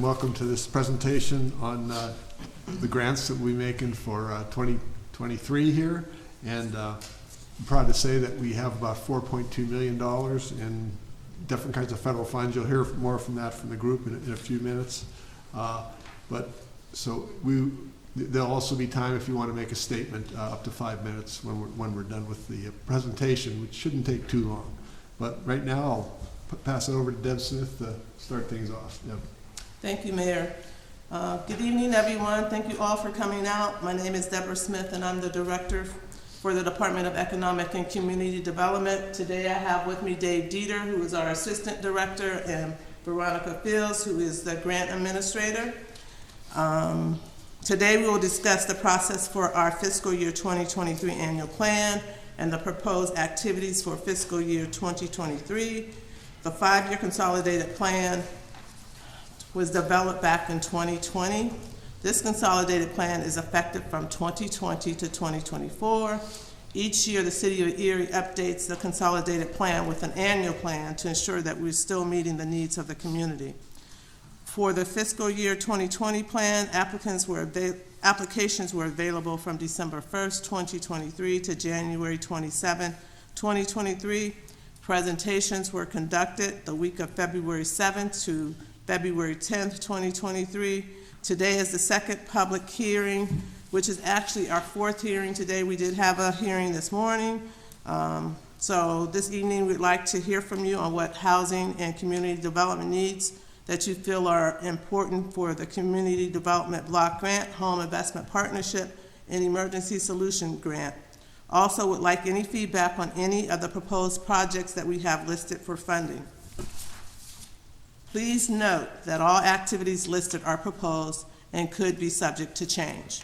and welcome to this presentation on the grants that we're making for 2023 here. And I'm proud to say that we have about $4.2 million in different kinds of federal funds. You'll hear more from that from the group in a few minutes. There'll also be time if you want to make a statement up to 5 minutes when we're done with the presentation, which shouldn't take too long. But right now, I'll pass it over to Deb Smith to start things off. Deb. Thank you, Mayor. Good evening, everyone. Thank you all for coming out. My name is Deborah Smith, and I'm the Director for the Department of Economic and Community Development. Today I have with me Dave Dieter, who is our Assistant Director, and Veronica Fields, who is the Grant Administrator. Today we will discuss the process for our fiscal year 2023 annual plan and the proposed activities for fiscal year 2023. The 5-year consolidated plan was developed back in 2020. This consolidated plan is effective from 2020 to 2024. Each year, the City of Erie updates the consolidated plan with an annual plan to ensure that we're still meeting the needs of the community. For the fiscal year 2020 plan, applications were available from December 1st, 2023 to January 27, 2023. Presentations were conducted the week of February 7th to February 10th, 2023. Today is the second public hearing, which is actually our 4th hearing today. We did have a hearing this morning. So this evening we'd like to hear from you on what housing and community development needs that you feel are important for the Community Development Block Grant, Home Investment Partnership, and Emergency Solution Grant. Also would like any feedback on any of the proposed projects that we have listed for funding. Please note that all activities listed are proposed and could be subject to change.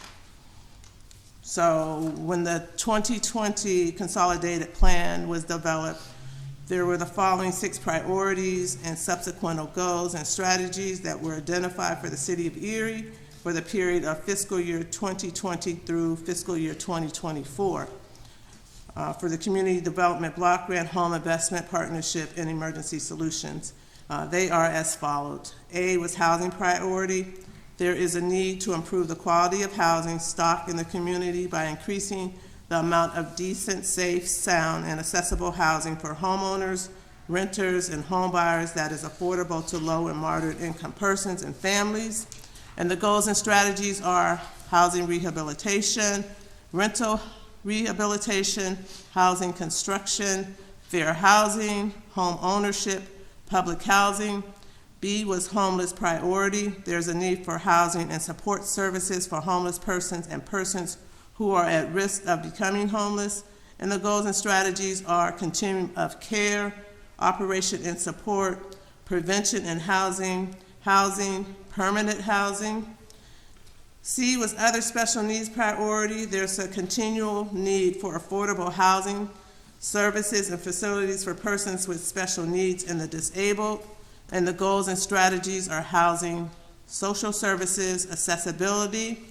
So when the 2020 consolidated plan was developed, there were the following 6 priorities and subsequent goals and strategies that were identified for the City of Erie for the period of fiscal year 2020 through fiscal year 2024. For the Community Development Block Grant, Home Investment Partnership, and Emergency Solutions. They are as follows. A was housing priority. There is a need to improve the quality of housing stock in the community by increasing the amount of decent, safe, sound, and accessible housing for homeowners, renters, and home buyers that is affordable to low and moderate income persons and families. And the goals and strategies are housing rehabilitation, rental rehabilitation, housing construction, fair housing, home ownership, public housing. B was homeless priority. There's a need for housing and support services for homeless persons and persons who are at risk of becoming homeless. And the goals and strategies are continuum of care, operation and support, prevention and housing, permanent housing. C was other special needs priority. There's a continual need for affordable housing, services and facilities for persons with special needs and the disabled. And the goals and strategies are housing, social services, accessibility.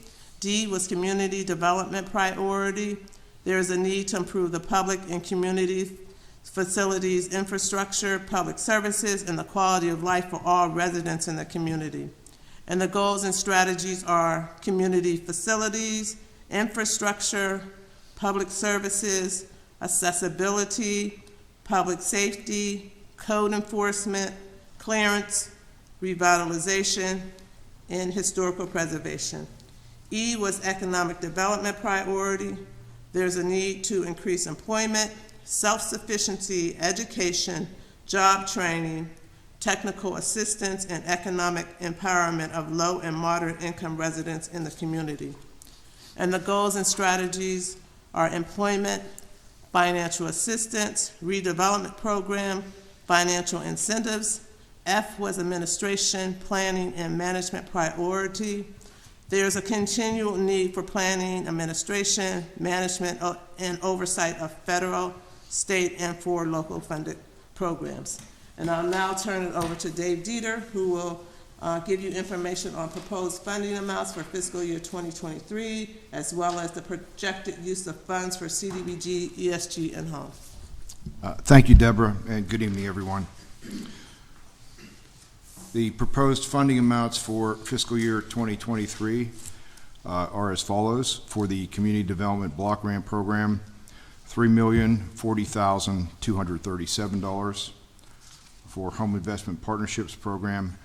D was community development priority. There is a need to improve the public and community facilities, infrastructure, public services, and the quality of life for all residents in the community. And the goals and strategies are community facilities, infrastructure, public services, accessibility, public safety, code enforcement, clearance, revitalization, and historical preservation. E was economic development priority. There's a need to increase employment, self-sufficiency, education, job training, technical assistance, and economic empowerment of low and moderate income residents in the community. And the goals and strategies are employment, financial assistance, redevelopment program, financial incentives. F was administration, planning, and management priority. There's a continual need for planning, administration, management, and oversight of federal, state, and for local funded programs. And I'll now turn it over to Dave Dieter, who will give you information on proposed funding amounts for fiscal year 2023, as well as the projected use of funds for CDBG, ESG, and Home. Thank you, Deborah, and good evening, everyone. The proposed funding amounts for fiscal year 2023 are as follows. For the Community Development Block Grant Program, $3,040,237. For Home Investment Partnerships Program,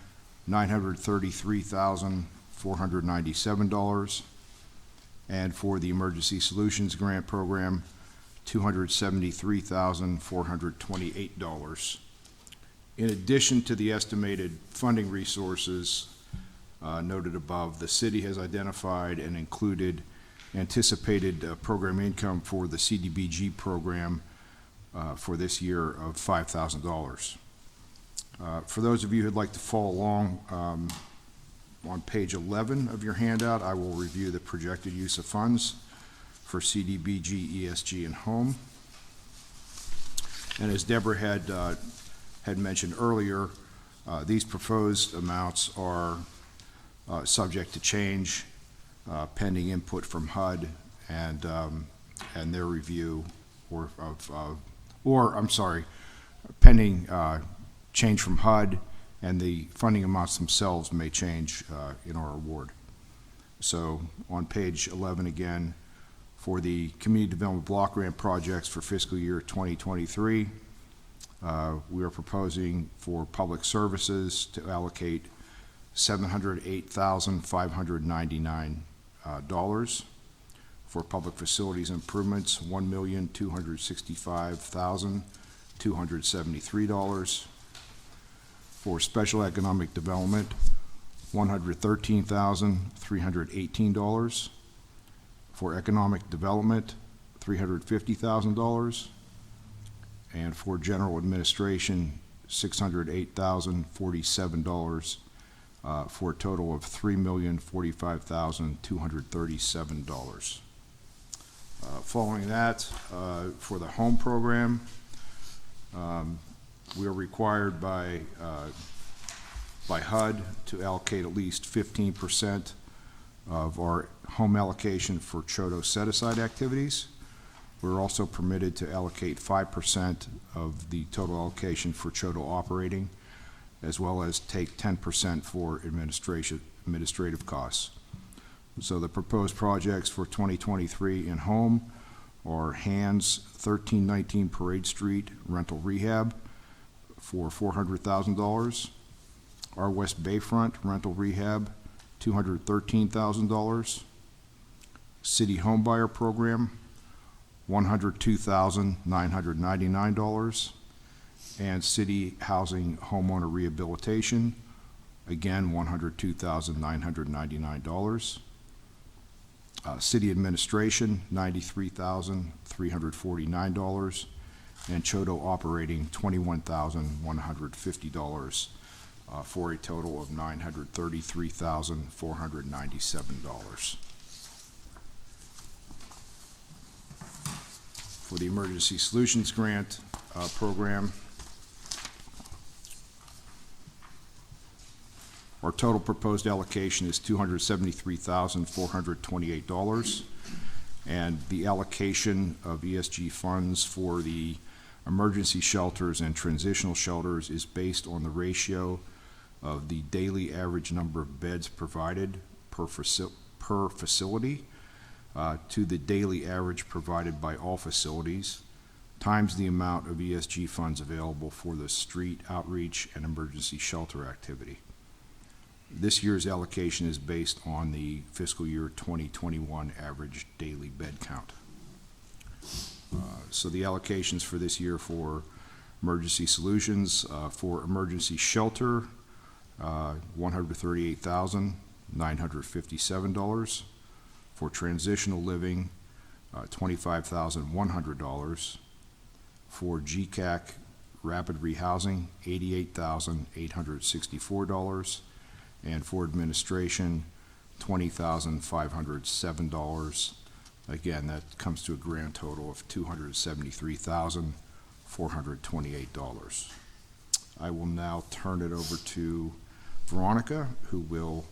$933,497. And for the Emergency Solutions Grant Program, $273,428. In addition to the estimated funding resources noted above, the city has identified and included anticipated program income for the CDBG program for this year of $5,000. For those of you who'd like to follow along, on page 11 of your handout, I will review the projected use of funds for CDBG, ESG, and Home. And as Deborah had mentioned earlier, these proposed amounts are subject to change pending input from HUD and their review, pending change from HUD, and the funding amounts themselves may change in our award. So on page 11 again, for the Community Development Block Grant projects for fiscal year 2023, we are proposing for public services to allocate $708,599. For public facilities improvements, $1,265,273. For special economic development, $113,318. For economic development, $350,000. And for general administration, $608,047, for a total of $3,045,237. Following that, for the home program, we are required by HUD to allocate at least 15% of our home allocation for CHOTO set-aside activities. We're also permitted to allocate 5% of the total allocation for CHOTO operating, as well as take 10% for administrative costs. So the proposed projects for 2023 in home are Hands 1319 Parade Street rental rehab for $400,000. Our West Bayfront rental rehab, $213,000. City Homebuyer Program, $102,999. And City Housing Homeowner Rehabilitation, again, $102,999. City Administration, $93,349. And CHOTO Operating, $21,150, for a total of $933,497. For the Emergency Solutions Grant Program, our total proposed allocation is $273,428, and the allocation of ESG funds for the emergency shelters and transitional shelters is based on the ratio of the daily average number of beds provided per facility to the daily average provided by all facilities, times the amount of ESG funds available for the street outreach and emergency shelter activity. This year's allocation is based on the fiscal year 2021 average daily bed count. So the allocations for this year for emergency solutions, for emergency shelter, $138,957. For transitional living, $25,100. For GCAC rapid rehousing, $88,864. And for administration, $20,507. Again, that comes to a grand total of $273,428. I will now turn it over to Veronica, who will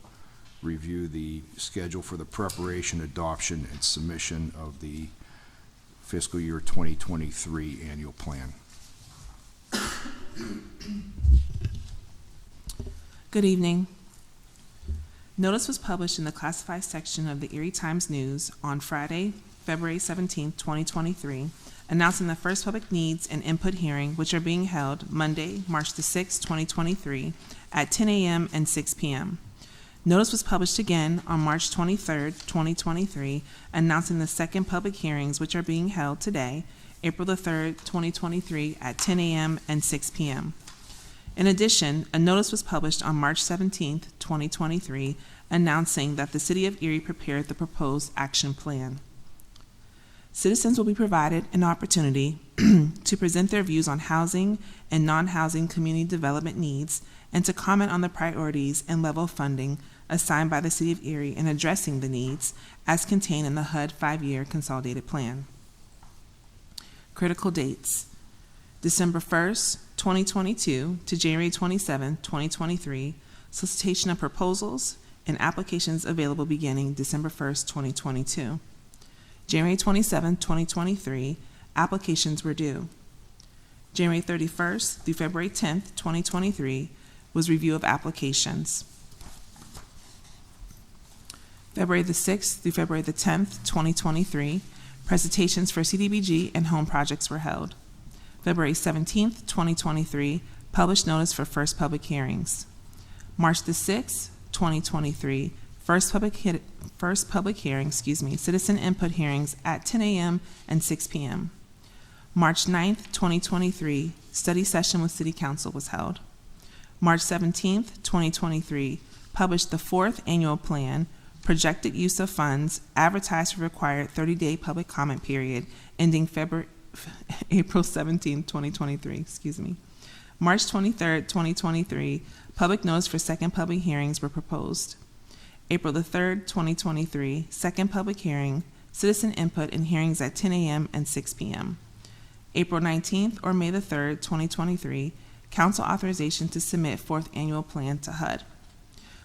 review the schedule for the preparation, adoption, and submission of the fiscal year 2023 annual plan. Good evening. Notice was published in the classified section of the Erie Times News on Friday, February 17, 2023, announcing the first public needs and input hearing, which are being held Monday, March the 6th, 2023, at 10 a.m. and 6 p.m. Notice was published again on March 23, 2023, announcing the second public hearings, which are being held today, April the 3rd, 2023, at 10 a.m. and 6 p.m. In addition, a notice was published on March 17, 2023, announcing that the City of Erie prepared the proposed action plan. Citizens will be provided an opportunity to present their views on housing and non-housing community development needs and to comment on the priorities and level of funding assigned by the City of Erie in addressing the needs as contained in the HUD 5-year Consolidated Plan. Critical dates: December 1st, 2022 to January 27, 2023, solicitation of proposals and applications available beginning December 1st, 2022. January 27, 2023, applications were due. January 31st through February 10th, 2023, was review of applications. February the 6th through February the 10th, 2023, presentations for CDBG and home projects were held. February 17th, 2023, published notice for first public hearings. March the 6th, 2023, first public hearing, citizen input hearings at 10 a.m. and 6 p.m. March 9th, 2023, study session with City Council was held. March 17th, 2023, published the fourth annual plan, projected use of funds, advertised for required 30-day public comment period, ending April 17, 2023, March 23rd, 2023, public notice for second public hearings were proposed. April the 3rd, 2023, second public hearing, citizen input and hearings at 10 a.m. and 6 p.m. April 19th or May the 3rd, 2023, council authorization to submit fourth annual plan to HUD.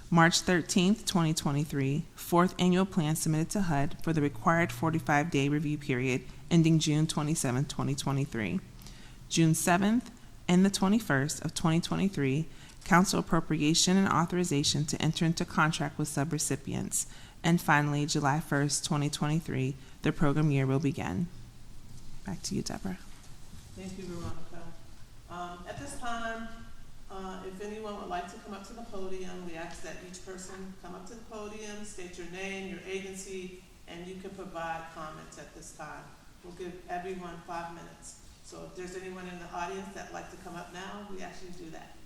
March 13th, 2023, fourth annual plan submitted to HUD for the required 45-day review period ending June 27, 2023. June 7th and the 21st of 2023, council appropriation and authorization to enter into contract with subrecipients. And finally, July 1st, 2023, the program year will begin. Back to you, Deborah. Thank you, Veronica. At this time, if anyone would like to come up to the podium, we ask that each person come up to the podium, state your name, your agency, and you can provide comments at this time. We'll give everyone 5 minutes. So if there's anyone in the audience that'd like to come up now, we actually do that.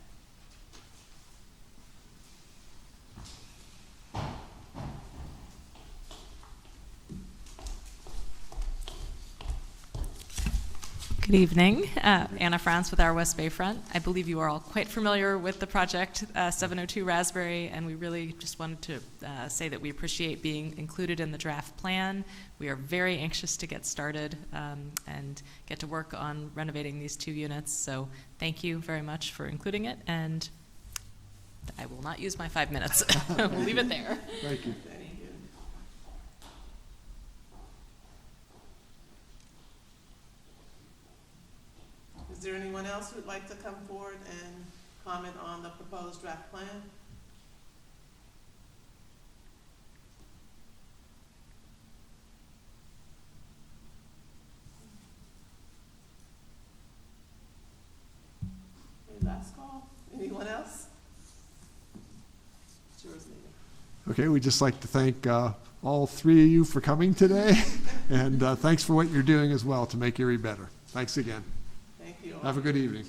Good evening. Anna France with our West Bayfront. I believe you are all quite familiar with the project 702 Raspberry, and we really just wanted to say that we appreciate being included in the draft plan. We are very anxious to get started and get to work on renovating these 2 units. So thank you very much for including it, and I will not use my 5 minutes. We'll leave it there. Thank you. Is there anyone else who'd like to come forward and comment on the proposed draft plan? Okay, last call. Anyone else? It's yours, Nina. Okay, we'd just like to thank all 3 of you for coming today, and thanks for what you're doing as well to make Erie better. Thanks again. Thank you all. Have a good evening.